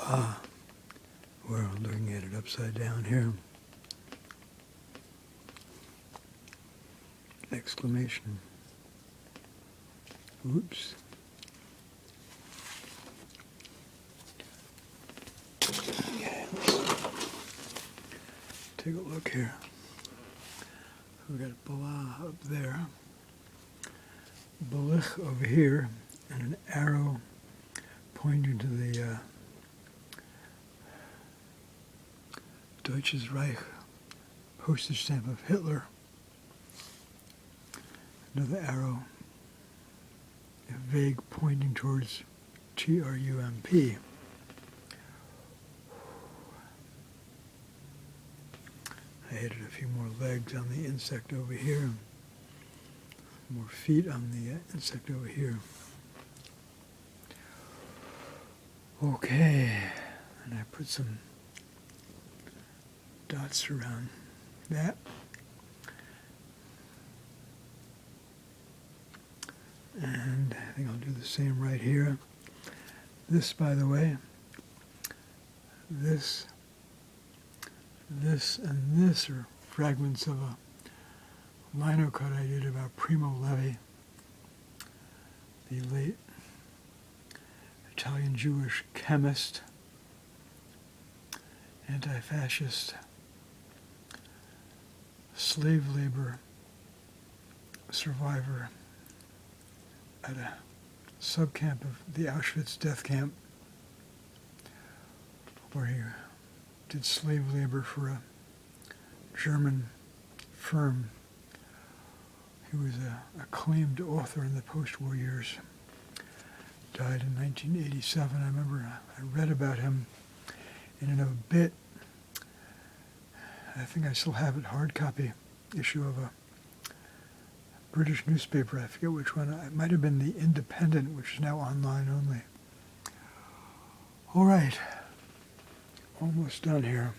Ah, we're looking at it upside down here. Exclamation. Oops. Okay, take a look here. We got blah up there, balich over here, and an arrow pointing to the Deutsches Reich postage stamp of Hitler. Another arrow, a vague pointing towards TRUMP. I added a few more legs on the insect over here, more feet on the insect over here. Okay, and I put some dots around that. And I think I'll do the same right here. This, by the way, this, and this are fragments of a lino cut I did about Primo Levi, the late Italian Jewish chemist, anti-fascist, slave labor survivor at a subcamp of the Auschwitz death camp, where he did slave labor for a German firm. He was an acclaimed author in the post-war years. Died in 1987. I remember I read about him in a bit. I think I still have it, hard copy issue of a British newspaper. I forget which one. It might have been The Independent, which is now online only. All right. Almost done here.